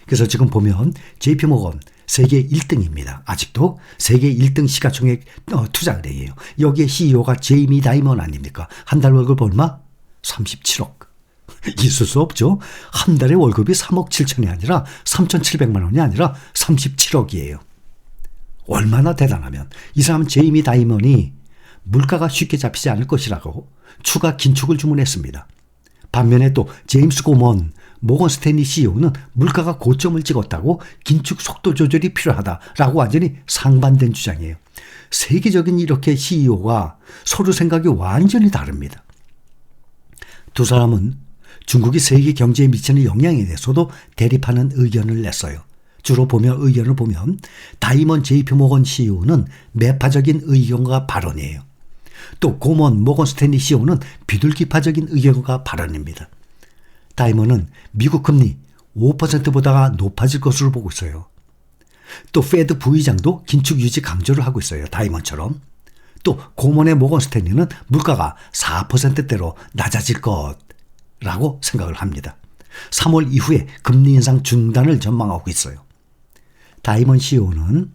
그래서 지금 보면 JP모건 세계 1등입니다. 아직도 세계 1등 시가총액 투자은행이에요. 여기에 CEO가 제이미 다이먼 아닙니까? 한 달 월급 얼마? 37억. 있을 수 없죠. 한 달에 월급이 3억 7천이 아니라 3,700만 원이 아니라 37억이에요. 얼마나 대단하면 이 사람 제이미 다이먼이 물가가 쉽게 잡히지 않을 것이라고 추가 긴축을 주문했습니다. 반면에 또 제임스 고먼 모건 스탠리 CEO는 물가가 고점을 찍었다고 긴축 속도 조절이 필요하다라고 완전히 상반된 주장이에요. 세계적인 이렇게 CEO가 서로 생각이 완전히 다릅니다. 두 사람은 중국이 세계 경제에 미치는 영향에 대해서도 대립하는 의견을 냈어요. 주로 의견을 보면 다이먼 JP모건 CEO는 매파적인 의견과 발언이에요. 또 고먼 모건 스탠리 CEO는 비둘기파적인 의견과 발언입니다. 다이먼은 미국 금리 5%보다가 높아질 것으로 보고 있어요. 또 페드 부의장도 긴축 유지 강조를 하고 있어요. 다이먼처럼. 또 고먼의 모건 스탠리는 물가가 4%대로 낮아질 것라고 생각을 합니다. 3월 이후에 금리 인상 중단을 전망하고 있어요. 다이먼 CEO는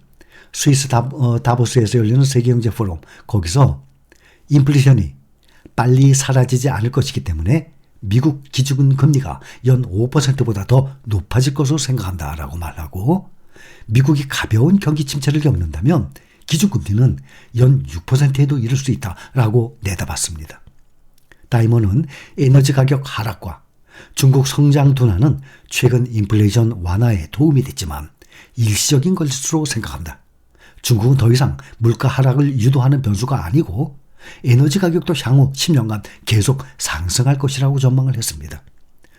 스위스 다보스에서 열리는 세계경제 포럼, 거기서 인플레이션이 빨리 사라지지 않을 것이기 때문에 미국 기준금 금리가 연 5%보다 더 높아질 것으로 생각한다라고 말하고, 미국이 가벼운 경기 침체를 겪는다면 기준금리는 연 6%에도 이를 수 있다라고 내다봤습니다. 다이먼은 에너지 가격 하락과 중국 성장 둔화는 최근 인플레이션 완화에 도움이 됐지만 일시적인 것으로 생각한다. 중국은 더 이상 물가 하락을 유도하는 변수가 아니고 에너지 가격도 향후 10년간 계속 상승할 것이라고 전망을 했습니다.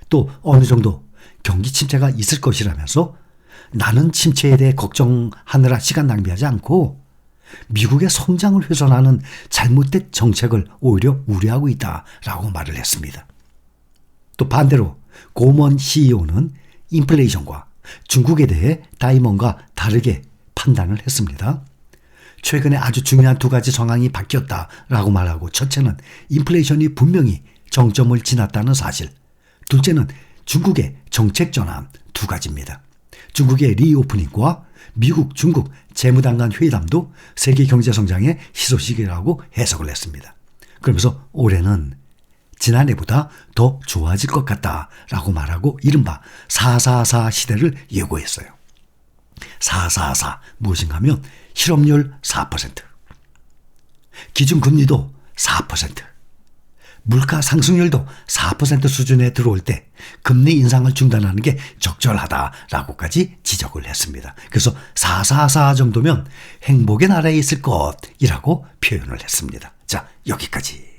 또 어느 정도 경기 침체가 있을 것이라면서 나는 침체에 대해 걱정하느라 시간 낭비하지 않고 미국의 성장을 훼손하는 잘못된 정책을 오히려 우려하고 있다라고 말을 했습니다. 또 반대로 고먼 CEO는 인플레이션과 중국에 대해 다이먼과 다르게 판단을 했습니다. 최근에 아주 중요한 두 가지 상황이 바뀌었다라고 말하고, 첫째는 인플레이션이 분명히 정점을 지났다는 사실, 둘째는 중국의 정책 전환, 두 가지입니다. 중국의 리오프닝과 미국, 중국 재무당 간 회담도 세계 경제 성장의 희소식이라고 해석을 했습니다. 그러면서 올해는 지난해보다 더 좋아질 것 같다라고 말하고 이른바 444 시대를 예고했어요. 444 무엇인가 하면 실업률 4%, 기준금리도 4%, 물가 상승률도 4% 수준에 들어올 때 금리 인상을 중단하는 게 적절하다라고까지 지적을 했습니다. 그래서 444 정도면 행복의 나라에 있을 것이라고 표현을 했습니다. 자, 여기까지.